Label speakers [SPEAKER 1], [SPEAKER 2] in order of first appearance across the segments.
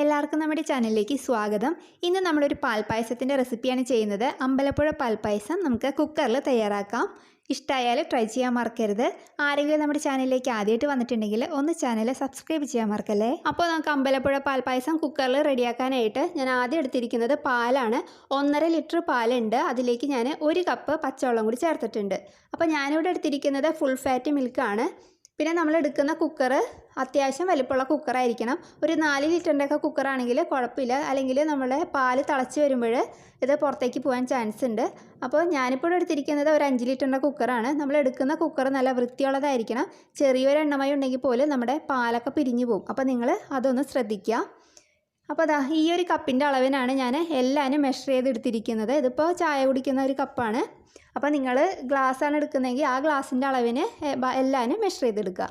[SPEAKER 1] എല്ലാവർക്കും നമ്മുടെ ചാനലിലേക്ക് സ്വാഗതം. ഇന്ന് നമ്മളൊരു പാൽപ്പായസത്തിൻ്റെ റെസിപ്പിയാണ് ചെയ്യുന്നത്. അമ്പലപ്പുഴ പാൽപ്പായസം നമുക്ക് കുക്കറിൽ തയ്യാറാക്കാം. ഇഷ്ടമായാൽ ട്രൈ ചെയ്യാൻ മറക്കരുത്. ആരെങ്കിലും നമ്മുടെ ചാനലിലേക്ക് ആദ്യമായിട്ട് വന്നിട്ടുണ്ടെങ്കിൽ ഒന്ന് ചാനൽ സബ്സ്ക്രൈബ് ചെയ്യാൻ മറക്കല്ലേ. അപ്പോൾ നമുക്ക് അമ്പലപ്പുഴ പാൽപ്പായസം കുക്കറിൽ റെഡിയാക്കാനായിട്ട് ഞാൻ ആദ്യം എടുത്തിരിക്കുന്നത് പാലാണ്. 1.5 ലിറ്റർ പാലുണ്ട്. അതിലേക്ക് ഞാൻ 1 കപ്പ് പച്ചവെള്ളം കൂടി ചേർത്തിട്ടുണ്ട്. അപ്പോൾ ഞാനിവിടെ എടുത്തിരിക്കുന്നത് ഫുൾ ഫാറ്റ് മിൽക്കാണ്. പിന്നെ നമ്മൾ എടുക്കുന്ന കുക്കർ അത്യാവശ്യം വലിപ്പമുള്ള കുക്കറായിരിക്കണം. ഒരു 4 ലിറ്ററിൻ്റെയൊക്കെ കുക്കറാണെങ്കിൽ കുഴപ്പമില്ല. അല്ലെങ്കിൽ നമ്മുടെ പാല് തിളച്ച് വരുമ്പോൾ ഇത് പുറത്തേക്ക് പോകാൻ ചാൻസ് ഉണ്ട്. അപ്പോൾ ഞാനിപ്പോൾ എടുത്തിരിക്കുന്നത് ഒരു 5 ലിറ്ററിൻ്റെ കുക്കറാണ്. നമ്മൾ എടുക്കുന്ന കുക്കർ നല്ല വൃത്തിയുള്ളതായിരിക്കണം. ചെറിയൊരു എണ്ണമയം ഉണ്ടെങ്കിൽ പോലും നമ്മുടെ പാലൊക്കെ പിരിഞ്ഞു പോകും. അപ്പോൾ നിങ്ങൾ അതൊന്ന് ശ്രദ്ധിക്കുക. അപ്പോൾ അതാ ഈ ഒരു കപ്പിൻ്റെ അളവിനാണ് ഞാൻ എല്ലാവരും മെഷർ ചെയ്തെടുത്തിരിക്കുന്നത്. ഇതിപ്പോൾ ചായ കുടിക്കുന്ന ഒരു കപ്പാണ്. അപ്പോൾ നിങ്ങൾ ഗ്ലാസ്സാണ് എടുക്കുന്നതെങ്കിൽ ആ ഗ്ലാസിൻ്റെ അളവിന് എല്ലാവരും മെഷർ ചെയ്തെടുക്കുക.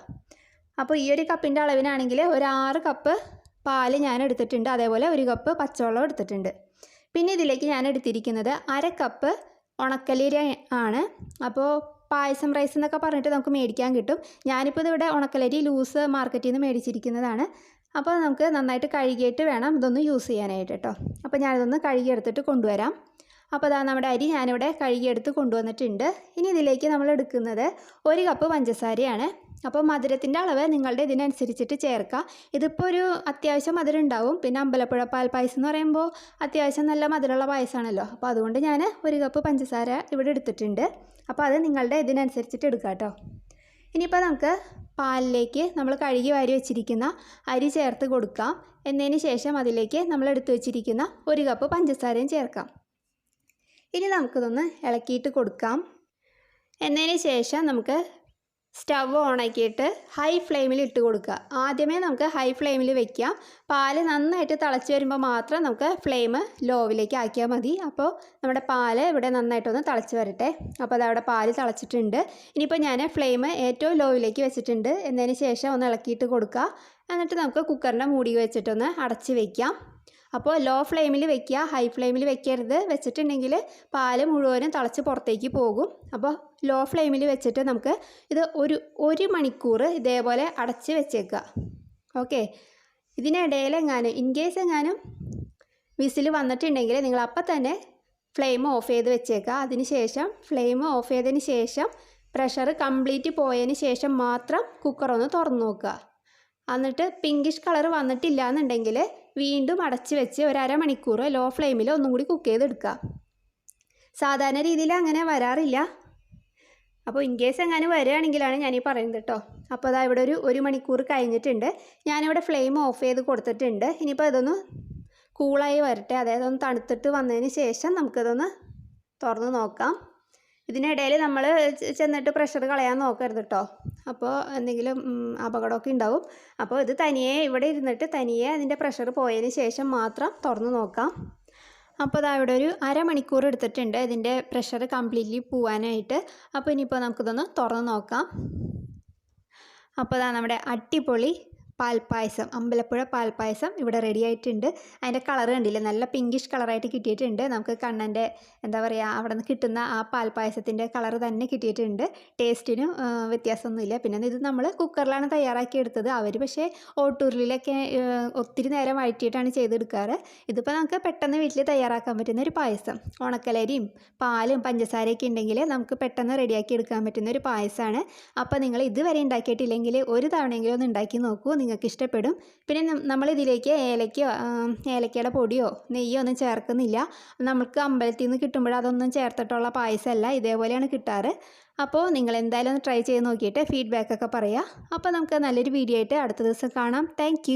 [SPEAKER 1] അപ്പോൾ ഈ ഒരു കപ്പിൻ്റെ അളവിനാണെങ്കിൽ ഒരു 6 കപ്പ് പാല് ഞാൻ എടുത്തിട്ടുണ്ട്. അതേപോലെ 1 കപ്പ് പച്ചവെള്ളം എടുത്തിട്ടുണ്ട്. പിന്നെ ഇതിലേക്ക് ഞാൻ എടുത്തിരിക്കുന്നത് 1/2 കപ്പ് ഉണക്കലരി ആണ്. അപ്പോൾ പായസം റൈസ് എന്നൊക്കെ പറഞ്ഞിട്ട് നമുക്ക് മേടിക്കാൻ കിട്ടും. ഞാനിപ്പോൾ ഇതിവിടെ ഉണക്കലരി ലൂസ് മാർക്കറ്റിൽ നിന്ന് മേടിച്ചിരിക്കുന്നതാണ്. അപ്പോൾ നമുക്ക് നന്നായിട്ട് കഴുകിയിട്ട് വേണം ഇതൊന്ന് യൂസ് ചെയ്യാനായിട്ട് കേട്ടോ. അപ്പോൾ ഞാനിതൊന്ന് കഴുകിയെടുത്തിട്ട് കൊണ്ടുവരാം. അപ്പോൾ അതാ നമ്മുടെ അരി ഞാനിവിടെ കഴുകിയെടുത്ത് കൊണ്ടുവന്നിട്ടുണ്ട്. ഇനി ഇതിലേക്ക് നമ്മൾ എടുക്കുന്നത് 1 കപ്പ് പഞ്ചസാരയാണ്. അപ്പോൾ മധുരത്തിൻ്റെ അളവ് നിങ്ങളുടെ ഇതിനനുസരിച്ചിട്ട് ചേർക്കുക. ഇതിപ്പോൾ ഒരു അത്യാവശ്യം മധുരം ഉണ്ടാവും. പിന്നെ അമ്പലപ്പുഴ പാൽപ്പായസം എന്ന് പറയുമ്പോൾ അത്യാവശ്യം നല്ല മധുരമുള്ള പായസമാണല്ലോ. അപ്പോൾ അതുകൊണ്ട് ഞാൻ 1 കപ്പ് പഞ്ചസാര ഇവിടെ എടുത്തിട്ടുണ്ട്. അപ്പോൾ അത് നിങ്ങളുടെ ഇതിനനുസരിച്ചിട്ട് എടുക്കുക കേട്ടോ. ഇനിയിപ്പോൾ നമുക്ക് പാലിലേക്ക് നമ്മൾ കഴുകി വാരി വെച്ചിരിക്കുന്ന അരി ചേർത്ത് കൊടുക്കാം. എന്നതിന് ശേഷം അതിലേക്ക് നമ്മൾ എടുത്തു വെച്ചിരിക്കുന്ന 1 കപ്പ് പഞ്ചസാരയും ചേർക്കാം. ഇനി നമുക്കിതൊന്ന് ഇളക്കിയിട്ട് കൊടുക്കാം. എന്നതിന് ശേഷം നമുക്ക് സ്റ്റവ് ഓണാക്കിയിട്ട് ഹൈ ഫ്ലെയിമിൽ ഇട്ട് കൊടുക്കുക. ആദ്യമേ നമുക്ക് ഹൈ ഫ്ലെയിമിൽ വെക്കാം. പാല് നന്നായിട്ട് തിളച്ച് വരുമ്പോൾ മാത്രം നമുക്ക് ഫ്ലെയിം ലോവിലേക്ക് ആക്കിയാൽ മതി. അപ്പോൾ നമ്മുടെ പാല് ഇവിടെ നന്നായിട്ടൊന്ന് തിളച്ച് വരട്ടെ. അപ്പോൾ അതവിടെ പാല് തിളച്ചിട്ടുണ്ട്. ഇനിയിപ്പോൾ ഞാൻ ഫ്ലെയിം ഏറ്റവും ലോവിലേക്ക് വെച്ചിട്ടുണ്ട്. എന്നതിന് ശേഷം ഒന്ന് ഇളക്കിയിട്ട് കൊടുക്കുക. എന്നിട്ട് നമുക്ക് കുക്കറിൻ്റെ മൂടി വെച്ചിട്ടൊന്ന് അടച്ച് വയ്ക്കാം. അപ്പോൾ ലോ ഫ്ലെയിമിൽ വെക്കുക, ഹൈ ഫ്ലെയിമിൽ വെക്കരുത്. വെച്ചിട്ടുണ്ടെങ്കിൽ പാല് മുഴുവനും തിളച്ച് പുറത്തേക്ക് പോകും. അപ്പോൾ ലോ ഫ്ലെയിമിൽ വെച്ചിട്ട് നമുക്ക് ഇത് ഒരു മണിക്കൂർ ഇതേപോലെ അടച്ച് വെച്ചേക്കുക. ഓക്കെ. ഇതിനിടയിൽ ഇൻകേസ് എങ്ങാനും വിസിൽ വന്നിട്ടുണ്ടെങ്കിൽ നിങ്ങൾ അപ്പം തന്നെ ഫ്ലെയിം ഓഫ് ചെയ്ത് വെച്ചേക്കുക. അതിന് ശേഷം ഫ്ലെയിം ഓഫ് ചെയ്തതിന് ശേഷം പ്രഷർ കംപ്ലീറ്റ് പോയതിന് ശേഷം മാത്രം കുക്കറൊന്ന് തുറന്ന് നോക്കുക. എന്നിട്ട് പിങ്കിഷ് കളർ വന്നിട്ടില്ല എന്നുണ്ടെങ്കിൽ വീണ്ടും അടച്ച് വെച്ച് ഒരു അരമണിക്കൂർ ലോ ഫ്ലെയിമിൽ ഒന്നും കൂടി കുക്ക് ചെയ്തെടുക്കുക. സാധാരണ രീതിയിൽ അങ്ങനെ വരാറില്ല. അപ്പോൾ ഇൻകേസ് എങ്ങനെ വരികയാണെങ്കിലാണ് ഞാനീ പറയുന്നത് കേട്ടോ. അപ്പോൾ അതാ ഇവിടെ ഒരു മണിക്കൂർ കഴിഞ്ഞിട്ടുണ്ട്. ഞാനിവിടെ ഫ്ലെയിം ഓഫ് ചെയ്ത് കൊടുത്തിട്ടുണ്ട്. ഇനിയിപ്പോൾ ഇതൊന്ന് കൂളായി വരട്ടെ. അതായത് ഒന്ന് തണുത്തിട്ട് വന്നതിന് ശേഷം നമുക്കിതൊന്ന് തുറന്ന് നോക്കാം. ഇതിനിടയിൽ നമ്മൾ ചെന്നിട്ട് പ്രഷർ കളയാൻ നോക്കരുത് കേട്ടോ. അപ്പോൾ എന്തെങ്കിലും അപകടമൊക്കെ ഉണ്ടാവും. അപ്പോൾ ഇത് തനിയെ ഇവിടെ ഇരുന്നിട്ട് തനിയെ അതിൻ്റെ പ്രഷർ പോയതിന് ശേഷം മാത്രം തുറന്ന് നോക്കാം. അപ്പോൾ അതാ ഇവിടെ ഒരു അരമണിക്കൂർ എടുത്തിട്ടുണ്ട് ഇതിൻ്റെ പ്രഷർ കംപ്ലീറ്റ്ലി പോവാനായിട്ട്. അപ്പോൾ ഇനിയിപ്പോൾ നമുക്കിതൊന്ന് തുറന്ന് നോക്കാം. അപ്പോൾ അതാ നമ്മുടെ അടിപൊളി പാൽപ്പായസം, അമ്പലപ്പുഴ പാൽപ്പായസം ഇവിടെ റെഡി ആയിട്ടുണ്ട്. അതിൻ്റെ കളർ കണ്ടില്ലേ, നല്ല പിങ്കിഷ് കളറായിട്ട് കിട്ടിയിട്ടുണ്ട്. നമുക്ക് കണ്ണൻ്റെ എന്താ പറയുക അവിടെ നിന്ന് കിട്ടുന്ന ആ പാൽപ്പായസത്തിൻ്റെ കളർ തന്നെ കിട്ടിയിട്ടുണ്ട്. ടേസ്റ്റിനും വ്യത്യാസമൊന്നുമില്ല. പിന്നെ ഇത് നമ്മൾ കുക്കറിലാണ് തയ്യാറാക്കിയെടുത്തത്. അവർ പക്ഷേ ഓട്ടൂരിലൊക്കെ ഒത്തിരി നേരം വഴറ്റിയിട്ടാണ് ചെയ്തെടുക്കാറ്. ഇതിപ്പോൾ നമുക്ക് പെട്ടെന്ന് വീട്ടിൽ തയ്യാറാക്കാൻ പറ്റുന്ന ഒരു പായസം. ഉണക്കലരിയും പാലും പഞ്ചസാരയൊക്കെ ഉണ്ടെങ്കിൽ നമുക്ക് പെട്ടെന്ന് റെഡിയാക്കി എടുക്കാൻ പറ്റുന്ന ഒരു പായസമാണ്. അപ്പോൾ നിങ്ങൾ ഇതുവരെ ഉണ്ടാക്കിയിട്ടില്ലെങ്കിൽ ഒരു തവണയെങ്കിലും ഒന്ന് ഉണ്ടാക്കി നോക്കൂ, നിങ്ങൾക്ക് ഇഷ്ടപ്പെടും. പിന്നെ നമ്മളിതിലേക്ക് ഏലക്കയുടെ പൊടിയോ നെയ്യോ ഒന്നും ചേർക്കുന്നില്ല. നമുക്ക് അമ്പലത്തിൽ നിന്ന് കിട്ടുമ്പോൾ അതൊന്നും ചേർത്തിട്ടുള്ള പായസമല്ല, ഇതേപോലെയാണ് കിട്ടാറ്. അപ്പോൾ നിങ്ങൾ എന്തായാലും ഒന്ന് ട്രൈ ചെയ്ത് നോക്കിയിട്ട് ഫീഡ്ബാക്കൊക്കെ പറയുക. അപ്പോൾ നമുക്ക് നല്ലൊരു വീഡിയോ ആയിട്ട് അടുത്ത ദിവസം കാണാം. താങ്ക്